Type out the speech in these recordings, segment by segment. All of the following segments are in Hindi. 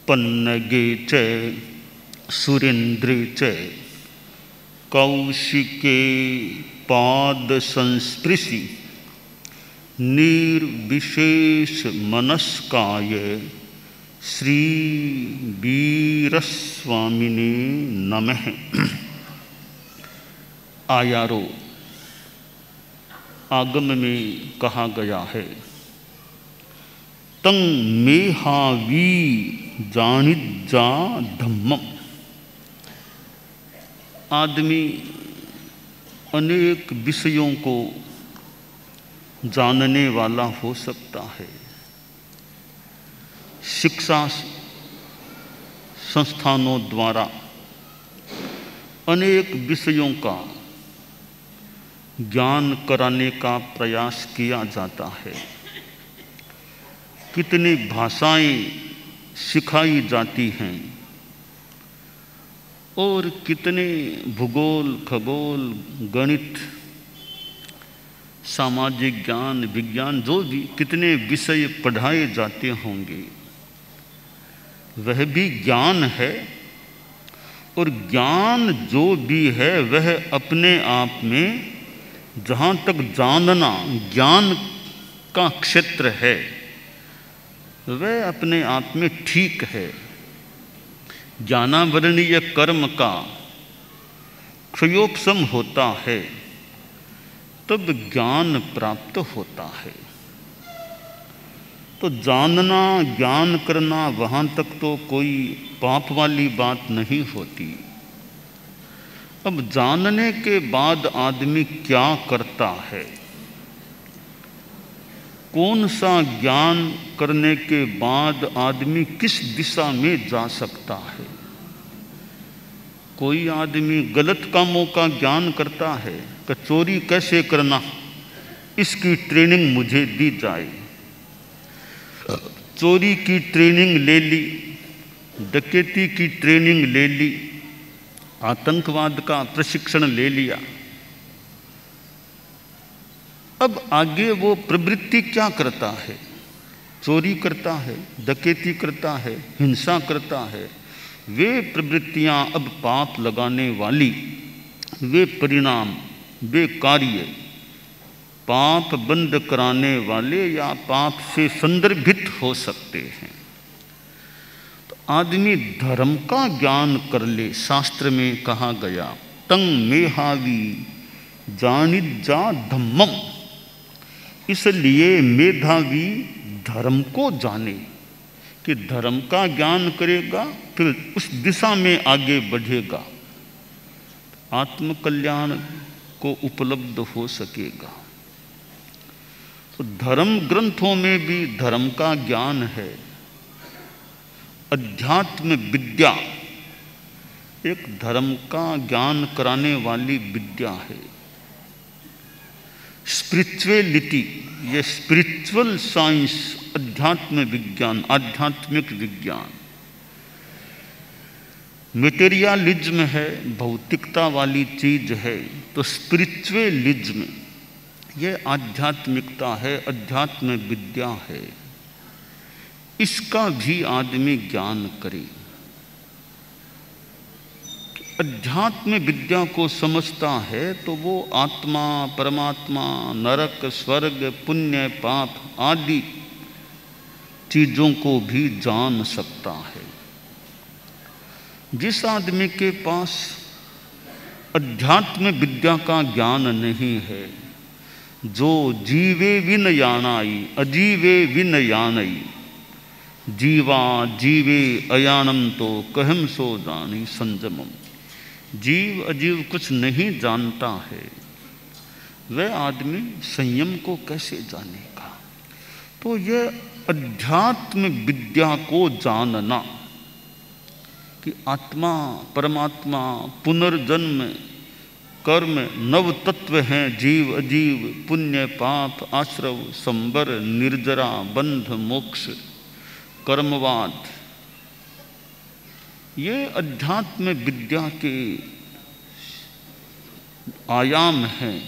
पन्नगे च सुरेन्द्रे च कौशिके पाद संस्पृशि निर्विशेष मनस्काय श्री वीरस्वामिने नमः। आयारो आगम में कहा गया है, तं मेहावी जानिज्जा धम्मम। आदमी अनेक विषयों को जानने वाला हो सकता है। शिक्षा संस्थानों द्वारा अनेक विषयों का ज्ञान कराने का प्रयास किया जाता है। कितनी भाषाएं सिखाई जाती हैं और कितने भूगोल, खगोल, गणित, सामाजिक ज्ञान, विज्ञान, जो भी कितने विषय पढ़ाए जाते होंगे, वह भी ज्ञान है। और ज्ञान जो भी है वह अपने आप में, जहाँ तक जानना ज्ञान का क्षेत्र है, वह अपने आप में ठीक है। ज्ञानावरणीय कर्म का क्षयोपशम होता है तब ज्ञान प्राप्त होता है। तो जानना, ज्ञान करना, वहाँ तक तो कोई पाप वाली बात नहीं होती। अब जानने के बाद आदमी क्या करता है, कौन सा ज्ञान करने के बाद आदमी किस दिशा में जा सकता है। कोई आदमी गलत कामों का ज्ञान करता है कि चोरी कैसे करना, इसकी ट्रेनिंग मुझे दी जाए। चोरी की ट्रेनिंग ले ली, डकैती की ट्रेनिंग ले ली, आतंकवाद का प्रशिक्षण ले लिया। अब आगे वो प्रवृत्ति क्या करता है? चोरी करता है, डकैती करता है, हिंसा करता है। वे प्रवृत्तियां अब पाप लगाने वाली, वे परिणाम, वे कार्य पाप बंद कराने वाले या पाप से संदर्भित हो सकते हैं। तो आदमी धर्म का ज्ञान कर ले। शास्त्र में कहा गया, तं मेहावी जानिज्जा धम्मम। इसलिए मेधावी धर्म को जाने, कि धर्म का ज्ञान करेगा फिर उस दिशा में आगे बढ़ेगा, आत्मकल्याण को उपलब्ध हो सकेगा। तो धर्म ग्रंथों में भी धर्म का ज्ञान है। अध्यात्म विद्या एक धर्म का ज्ञान कराने वाली विद्या है। स्पिरिचुअलिटी, ये स्पिरिचुअल साइंस, अध्यात्म विज्ञान, आध्यात्मिक विज्ञान। मटेरियलिज्म है, भौतिकता वाली चीज है, तो स्पिरिचुअलिज्म ये आध्यात्मिकता है, अध्यात्म विद्या है। इसका भी आदमी ज्ञान करे। अध्यात्म विद्या को समझता है तो वो आत्मा, परमात्मा, नरक, स्वर्ग, पुण्य, पाप आदि चीज़ों को भी जान सकता है। जिस आदमी के पास अध्यात्म विद्या का ज्ञान नहीं है, जो जीवे विन यानाई अजीवे विन यानई, जीवा जीवे अयानम तो कहम सो जानी संजमम। जीव अजीव कुछ नहीं जानता है, वह आदमी संयम को कैसे जानेगा? तो यह अध्यात्म विद्या को जानना कि आत्मा, परमात्मा, पुनर्जन्म, कर्म, नव तत्व हैं, जीव अजीव, पुण्य पाप, आश्रव, संबर, निर्जरा, बंध, मोक्ष, कर्मवाद, ये अध्यात्म विद्या के आयाम हैं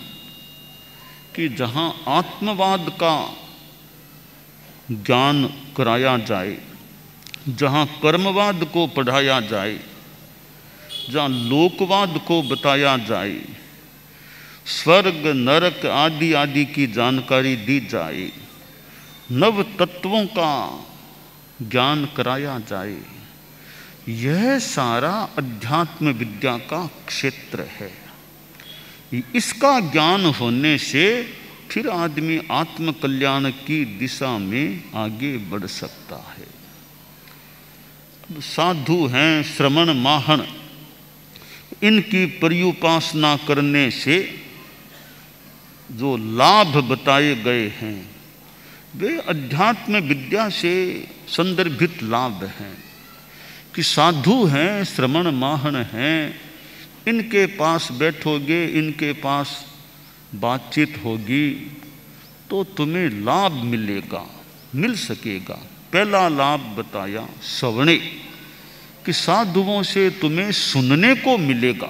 कि जहाँ आत्मवाद का ज्ञान कराया जाए, जहाँ कर्मवाद को पढ़ाया जाए, जहाँ लोकवाद को बताया जाए, स्वर्ग नरक आदि आदि की जानकारी दी जाए, नव तत्वों का ज्ञान कराया जाए, यह सारा अध्यात्म विद्या का क्षेत्र है। इसका ज्ञान होने से फिर आदमी आत्म कल्याण की दिशा में आगे बढ़ सकता है। साधु हैं श्रमण माहन, इनकी पर्युपासना करने से जो लाभ बताए गए हैं वे अध्यात्म विद्या से संदर्भित लाभ हैं कि साधु हैं श्रमण माहन हैं, इनके पास बैठोगे, इनके पास बातचीत होगी तो तुम्हें लाभ मिलेगा, मिल सकेगा। पहला लाभ बताया श्रवणे कि साधुओं से तुम्हें सुनने को मिलेगा।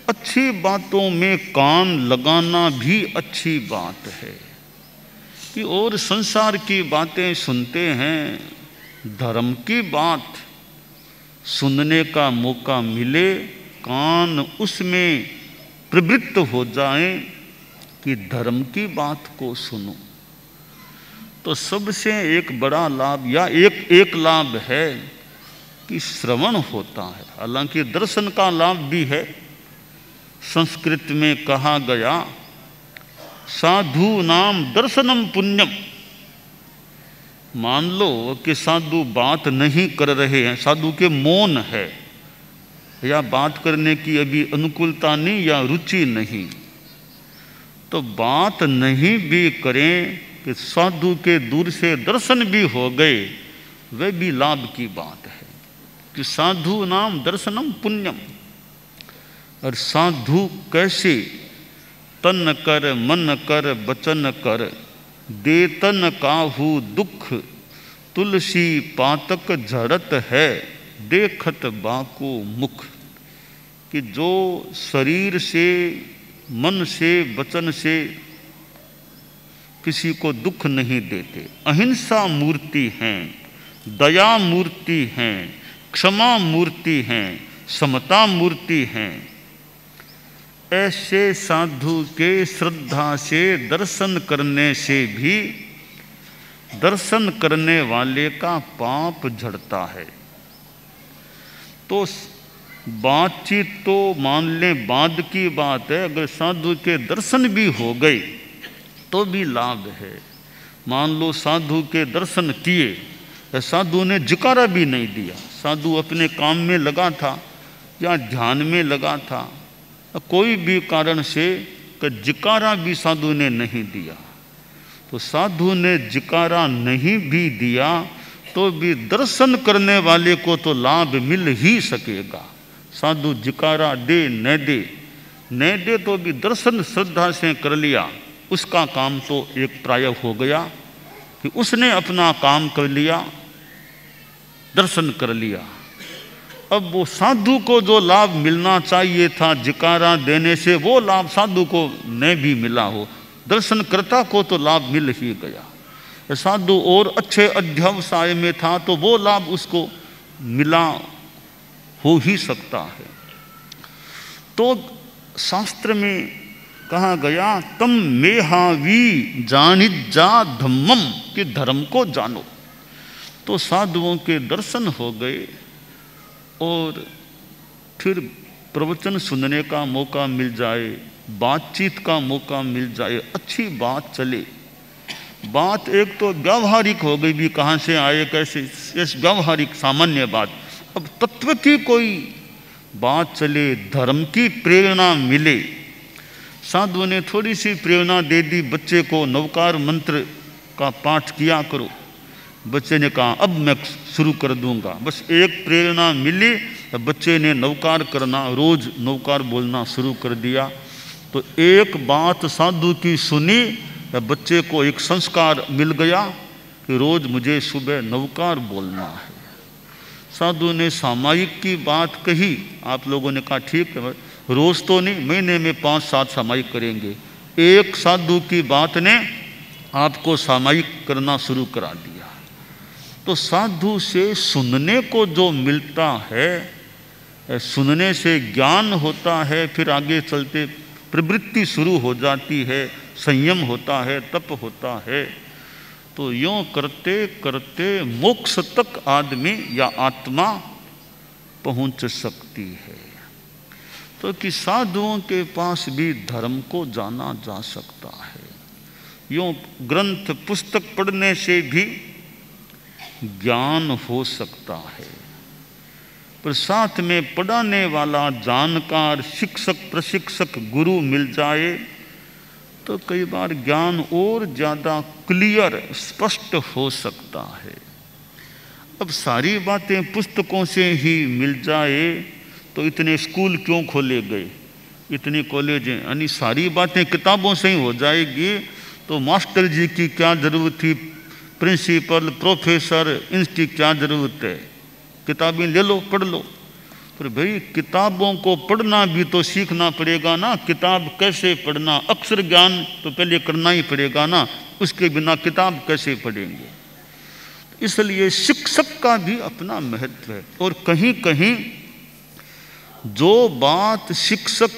अच्छी बातों में कान लगाना भी अच्छी बात है कि और संसार की बातें सुनते हैं, धर्म की बात सुनने का मौका मिले, कान उसमें प्रवृत्त हो जाए कि धर्म की बात को सुनो, तो सबसे एक बड़ा लाभ या एक लाभ है कि श्रवण होता है। हालांकि दर्शन का लाभ भी है। संस्कृत में कहा गया साधु नाम दर्शनम पुण्यम। मान लो कि साधु बात नहीं कर रहे हैं, साधु के मौन है या बात करने की अभी अनुकूलता नहीं या रुचि नहीं, तो बात नहीं भी करें कि साधु के दूर से दर्शन भी हो गए, वह भी लाभ की बात है कि साधु नाम दर्शनम पुण्यम। और साधु कैसे? तन कर मन कर बचन कर, देतन काहू दुख, तुलसी पातक झड़त है, देखत बाको मुख। कि जो शरीर से, मन से, वचन से किसी को दुख नहीं देते, अहिंसा मूर्ति हैं, दया मूर्ति हैं, क्षमा मूर्ति हैं, समता मूर्ति हैं, ऐसे साधु के श्रद्धा से दर्शन करने से भी दर्शन करने वाले का पाप झड़ता है। तो बातचीत तो मान लें बाद की बात है, अगर साधु के दर्शन भी हो गए तो भी लाभ है। मान लो साधु के दर्शन किए, साधु ने जयकारा भी नहीं दिया, साधु अपने काम में लगा था या ध्यान में लगा था, कोई भी कारण से जयकारा भी साधु ने नहीं दिया, तो साधु ने जयकारा नहीं भी दिया तो भी दर्शन करने वाले को तो लाभ मिल ही सकेगा। साधु जयकारा दे न दे तो भी दर्शन श्रद्धा से कर लिया, उसका काम तो एक प्राय हो गया कि उसने अपना काम कर लिया, दर्शन कर लिया। अब वो साधु को जो लाभ मिलना चाहिए था जयकारा देने से, वो लाभ साधु को न भी मिला हो, दर्शनकर्ता को तो लाभ मिल ही गया। साधु और अच्छे अध्यवसाय में था तो वो लाभ उसको मिला हो ही सकता है। तो शास्त्र में कहा गया तम मेहावी जानिज्जा धम्मम, कि धर्म को जानो। तो साधुओं के दर्शन हो गए और फिर प्रवचन सुनने का मौका मिल जाए, बातचीत का मौका मिल जाए, अच्छी बात चले। बात एक तो व्यावहारिक हो गई भी, कहाँ से आए कैसे, इस व्यावहारिक सामान्य बात। अब तत्व की कोई बात चले, धर्म की प्रेरणा मिले। साधु ने थोड़ी सी प्रेरणा दे दी, बच्चे को नवकार मंत्र का पाठ किया करो। बच्चे ने कहा अब मैं शुरू कर दूंगा। बस एक प्रेरणा मिली, बच्चे ने नवकार करना, रोज नवकार बोलना शुरू कर दिया। तो एक बात साधु की सुनी, बच्चे को एक संस्कार मिल गया कि रोज मुझे सुबह नवकार बोलना है। साधु ने सामायिक की बात कही, आप लोगों ने कहा ठीक है, रोज तो नहीं, महीने में 5-7 सामायिक करेंगे। एक साधु की बात ने आपको सामायिक करना शुरू करा दिया। तो साधु से सुनने को जो मिलता है, सुनने से ज्ञान होता है, फिर आगे चलते प्रवृत्ति शुरू हो जाती है, संयम होता है, तप होता है। तो यूँ करते करते मोक्ष तक आदमी या आत्मा पहुँच सकती है। तो कि साधुओं के पास भी धर्म को जाना जा सकता है। यूँ ग्रंथ पुस्तक पढ़ने से भी ज्ञान हो सकता है, पर साथ में पढ़ाने वाला जानकार शिक्षक प्रशिक्षक गुरु मिल जाए तो कई बार ज्ञान और ज़्यादा क्लियर स्पष्ट हो सकता है। अब सारी बातें पुस्तकों से ही मिल जाए तो इतने स्कूल क्यों खोले गए, इतने कॉलेज हैं, यानी सारी बातें किताबों से ही हो जाएगी तो मास्टर जी की क्या ज़रूरत थी, प्रिंसिपल प्रोफेसर इनकी क्या ज़रूरत है, किताबें ले लो पढ़ लो। पर भाई किताबों को पढ़ना भी तो सीखना पड़ेगा ना, किताब कैसे पढ़ना, अक्षर ज्ञान तो पहले करना ही पड़ेगा ना, उसके बिना किताब कैसे पढ़ेंगे। इसलिए शिक्षक का भी अपना महत्व है। और कहीं कहीं जो बात शिक्षक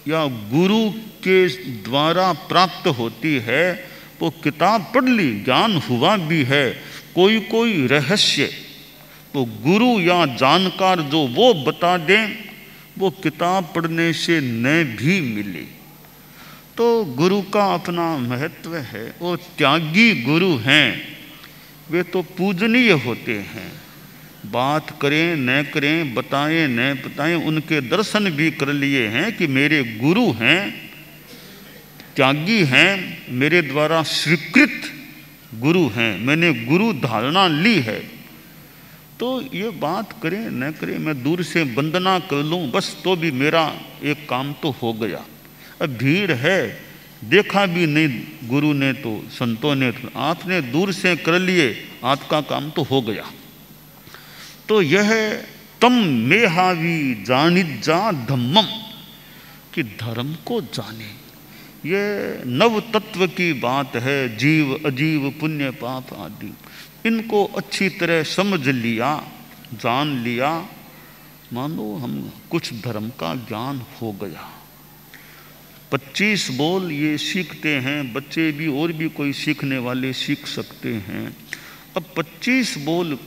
या गुरु के द्वारा प्राप्त होती है वो किताब पढ़ ली, ज्ञान हुआ भी है, कोई कोई रहस्य तो गुरु या जानकार जो वो बता दें वो किताब पढ़ने से न भी मिले। तो गुरु का अपना महत्व है। और त्यागी गुरु हैं वे तो पूजनीय होते हैं, बात करें न करें, बताएं न बताएं, उनके दर्शन भी कर लिए हैं कि मेरे गुरु हैं, त्यागी हैं, मेरे द्वारा स्वीकृत गुरु हैं, मैंने गुरु धारणा ली है। तो ये बात करें न करें, मैं दूर से वंदना कर लूँ बस तो भी मेरा एक काम तो हो गया। अब भीड़ है, देखा भी नहीं गुरु ने तो संतों ने, तो आपने दूर से कर लिए, आपका काम तो हो गया। तो यह तम मेहावी जानिजा धम्मम कि धर्म को जाने, ये नव तत्व की बात है। जीव अजीव पुण्य पाप आदि इनको अच्छी तरह समझ लिया, जान लिया, मानो हम कुछ धर्म का ज्ञान हो गया। 25 बोल ये सीखते हैं बच्चे भी, और भी कोई सीखने वाले सीख सकते हैं। अब 25 बोल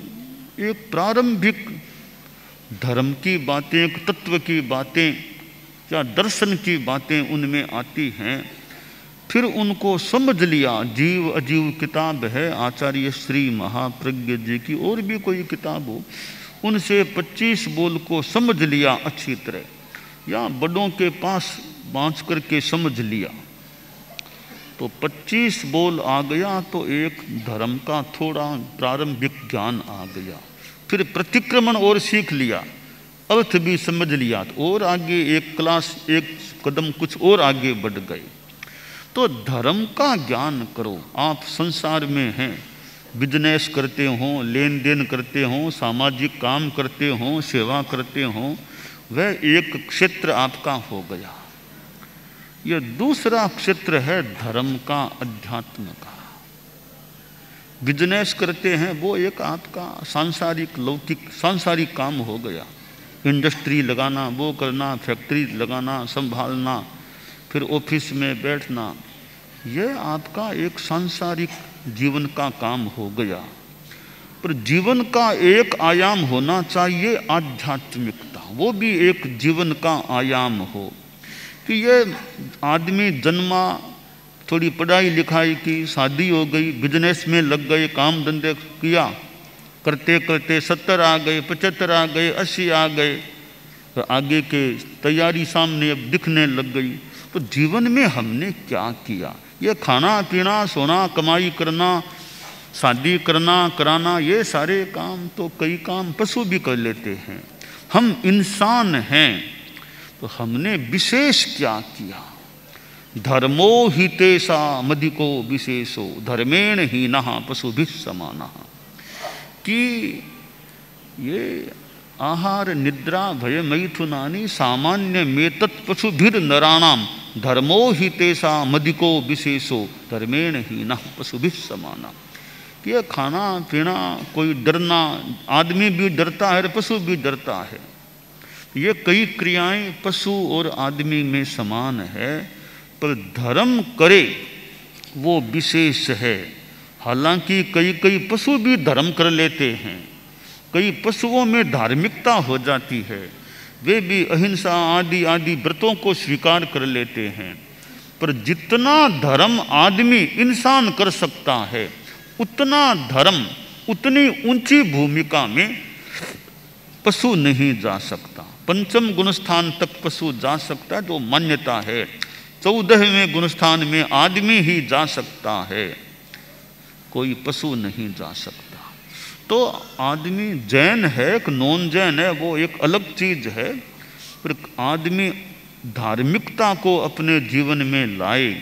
एक प्रारंभिक धर्म की बातें, एक तत्व की बातें या दर्शन की बातें उनमें आती हैं। फिर उनको समझ लिया, जीव अजीव किताब है आचार्य श्री महाप्रज्ञ जी की, और भी कोई किताब हो, उनसे 25 बोल को समझ लिया अच्छी तरह, या बड़ों के पास बाँच करके समझ लिया, तो 25 बोल आ गया तो एक धर्म का थोड़ा प्रारंभिक ज्ञान आ गया। फिर प्रतिक्रमण और सीख लिया, अर्थ भी समझ लिया, तो और आगे एक क्लास, एक कदम कुछ और आगे बढ़ गए। तो धर्म का ज्ञान करो। आप संसार में हैं, बिजनेस करते हो, लेन देन करते हो, सामाजिक काम करते हो, सेवा करते हो, वह एक क्षेत्र आपका हो गया। यह दूसरा क्षेत्र है धर्म का, अध्यात्म का। बिजनेस करते हैं वो एक आपका सांसारिक लौकिक सांसारिक काम हो गया, इंडस्ट्री लगाना, वो करना, फैक्ट्री लगाना, संभालना, फिर ऑफिस में बैठना, यह आपका एक सांसारिक जीवन का काम हो गया। पर जीवन का एक आयाम होना चाहिए आध्यात्मिकता, वो भी एक जीवन का आयाम हो कि ये आदमी जन्मा, थोड़ी पढ़ाई लिखाई की, शादी हो गई, बिजनेस में लग गए, काम धंधे किया, करते करते 70 आ गए, 75 आ गए, 80 आ गए, तो आगे के तैयारी सामने अब दिखने लग गई। तो जीवन में हमने क्या किया? ये खाना पीना, सोना, कमाई करना, शादी करना, कराना, ये सारे काम तो कई काम पशु भी कर लेते हैं। हम इंसान हैं तो हमने विशेष क्या किया? धर्मो हि तेषा मदिको विशेषो धर्मेण ही नहा पशुभिः समानः, कि ये आहार निद्रा भय मैथुनानि सामान्य मेतत् पशुभिर नराणाम धर्मो हि तेषा मदिको विशेषो धर्मेण ही नः पशुभिः समानः, कि ये खाना पीना कोई डरना, आदमी भी डरता है, पशु भी डरता है। ये कई क्रियाएं पशु और आदमी में समान है, पर धर्म करे वो विशेष है। हालांकि कई पशु भी धर्म कर लेते हैं, कई पशुओं में धार्मिकता हो जाती है, वे भी अहिंसा आदि आदि व्रतों को स्वीकार कर लेते हैं। पर जितना धर्म आदमी इंसान कर सकता है, उतना धर्म, उतनी ऊंची भूमिका में पशु नहीं जा सकता। पंचम गुणस्थान तक पशु जा सकता है, जो मान्यता है। 14वें गुणस्थान में आदमी ही जा सकता है, कोई पशु नहीं जा सकता। तो आदमी जैन है कि नॉन जैन है, वो एक अलग चीज है, पर आदमी धार्मिकता को अपने जीवन में लाए।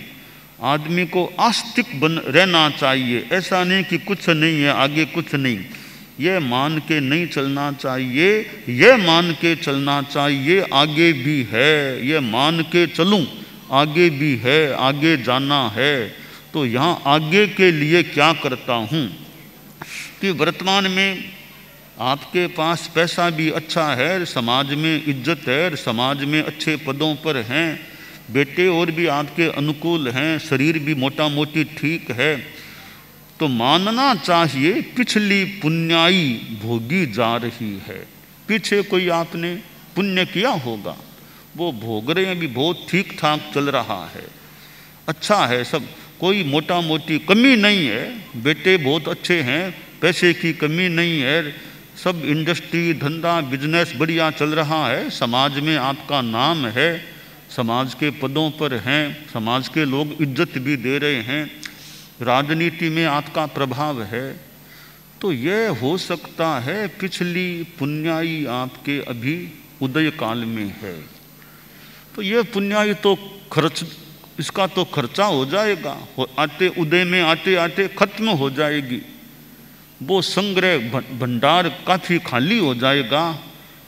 आदमी को आस्तिक बन रहना चाहिए, ऐसा नहीं कि कुछ नहीं है आगे कुछ नहीं, ये मान के नहीं चलना चाहिए, ये मान के चलना चाहिए आगे भी है, ये मान के चलूं आगे भी है, आगे जाना है। तो यहाँ आगे के लिए क्या करता हूँ कि वर्तमान में आपके पास पैसा भी अच्छा है, समाज में इज्जत है, समाज में अच्छे पदों पर हैं, बेटे और भी आपके अनुकूल हैं, शरीर भी मोटा मोटी ठीक है, तो मानना चाहिए पिछली पुण्याई भोगी जा रही है। पीछे कोई आपने पुण्य किया होगा, वो भोग रहे हैं, भी बहुत ठीक ठाक चल रहा है, अच्छा है सब, कोई मोटा मोटी कमी नहीं है, बेटे बहुत अच्छे हैं, पैसे की कमी नहीं है, सब इंडस्ट्री धंधा बिजनेस बढ़िया चल रहा है, समाज में आपका नाम है, समाज के पदों पर हैं, समाज के लोग इज्जत भी दे रहे हैं, राजनीति में आपका प्रभाव है। तो यह हो सकता है पिछली पुण्याई आपके अभी उदय काल में है, तो यह पुण्याई तो खर्च, इसका तो खर्चा हो जाएगा, आते उदय में आते आते खत्म हो जाएगी, वो संग्रह भंडार काफ़ी खाली हो जाएगा।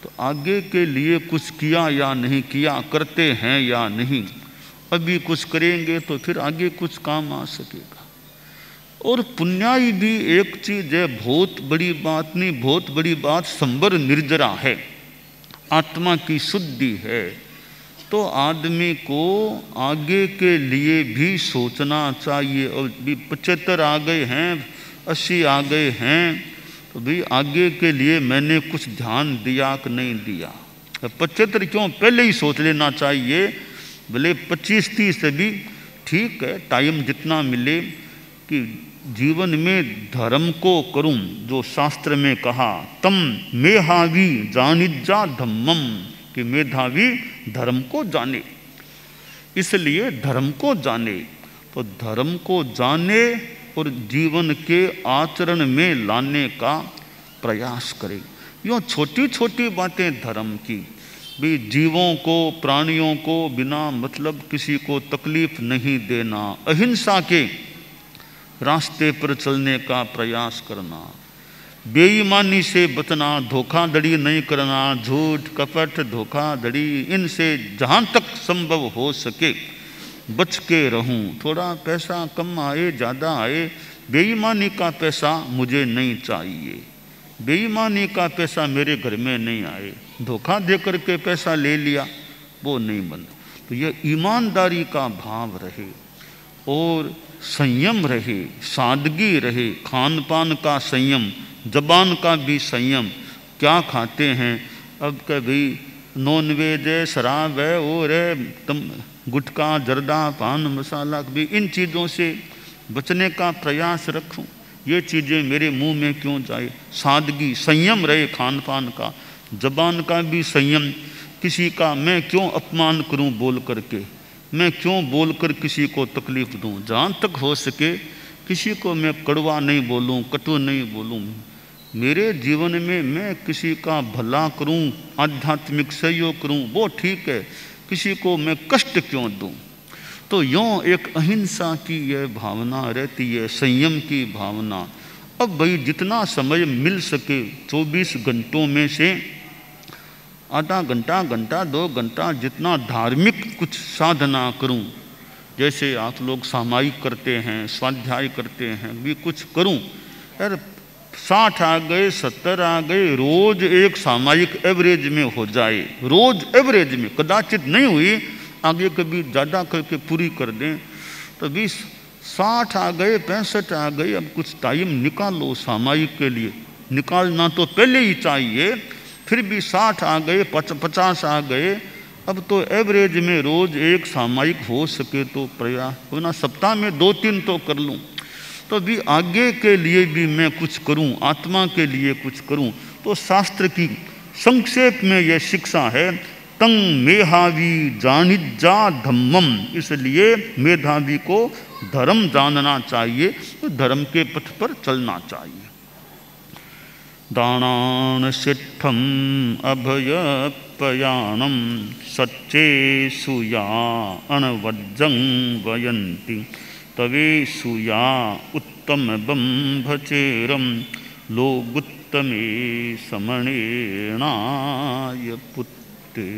तो आगे के लिए कुछ किया या नहीं किया, करते हैं या नहीं, अभी कुछ करेंगे तो फिर आगे कुछ काम आ सकेगा। और पुण्याई भी एक चीज है, बहुत बड़ी बात नहीं, बहुत बड़ी बात संवर निर्जरा है, आत्मा की शुद्धि है। तो आदमी को आगे के लिए भी सोचना चाहिए। और भी 75 आ गए हैं, 80 आ गए हैं, तो भाई आगे के लिए मैंने कुछ ध्यान दिया कि नहीं दिया। 75 क्यों, पहले ही सोच लेना चाहिए, भले 25-30 से भी ठीक है, टाइम जितना मिले, कि जीवन में धर्म को करूं, जो शास्त्र में कहा, तम मेधावी जानिज्जा धम्मम, कि मेधावी धर्म को जाने, इसलिए धर्म को जाने। तो धर्म को जाने और जीवन के आचरण में लाने का प्रयास करें। यूँ छोटी छोटी बातें धर्म की भी, जीवों को, प्राणियों को बिना मतलब किसी को तकलीफ नहीं देना, अहिंसा के रास्ते पर चलने का प्रयास करना, बेईमानी से बचना, धोखाधड़ी नहीं करना, झूठ कपट धोखाधड़ी इनसे जहाँ तक संभव हो सके बच के रहूं। थोड़ा पैसा कम आए ज़्यादा आए, बेईमानी का पैसा मुझे नहीं चाहिए, बेईमानी का पैसा मेरे घर में नहीं आए, धोखा दे करके पैसा ले लिया वो नहीं बन। तो यह ईमानदारी का भाव रहे और संयम रहे, सादगी रहे, खान पान का संयम, जबान का भी संयम। क्या खाते हैं अब, कभी नॉन वेज है, शराब है, और है तुम गुटखा जर्दा पान मसाला, भी इन चीज़ों से बचने का प्रयास रखूं, ये चीज़ें मेरे मुंह में क्यों जाए। सादगी, संयम रहे खान पान का, जबान का भी संयम, किसी का मैं क्यों अपमान करूं बोल करके, मैं क्यों बोलकर किसी को तकलीफ दूं। जहाँ तक हो सके किसी को मैं कड़वा नहीं बोलूं, कटु नहीं बोलूं, मेरे जीवन में मैं किसी का भला करूं, आध्यात्मिक सहयोग करूं, वो ठीक है, किसी को मैं कष्ट क्यों दूं। तो यूँ एक अहिंसा की यह भावना रहती है, संयम की भावना। अब भाई जितना समय मिल सके 24 घंटों में से आधा घंटा, घंटा, 2 घंटा, जितना धार्मिक कुछ साधना करूं, जैसे आप लोग सामायिक करते हैं, स्वाध्याय करते हैं, भी कुछ करूं, यार 60 आ गए, 70 आ गए, रोज एक सामायिक एवरेज में हो जाए, रोज एवरेज में, कदाचित नहीं हुई आगे कभी ज़्यादा करके पूरी कर दें। तो 60 आ गए, 65 आ गए, अब कुछ टाइम निकालो सामायिक के लिए। निकालना तो पहले ही चाहिए, फिर भी 60 आ गए, 50 आ गए, अब तो एवरेज में रोज एक सामायिक हो सके तो प्रयास हो ना, सप्ताह में 2-3 तो कर लूँ, तो भी आगे के लिए भी मैं कुछ करूं, आत्मा के लिए कुछ करूं। तो शास्त्र की संक्षेप में यह शिक्षा है, तंग मेधावी जानिज्जा धम्मम, इसलिए मेधावी को धर्म जानना चाहिए, तो धर्म के पथ पर चलना चाहिए। दानान सिद्धम अभयपयाणम सच्चे सुया अणवज्जं वयन्ति तवेषु या उत्तम बंभचेरम लोगुत्तमे समणेनाय पुत्ते।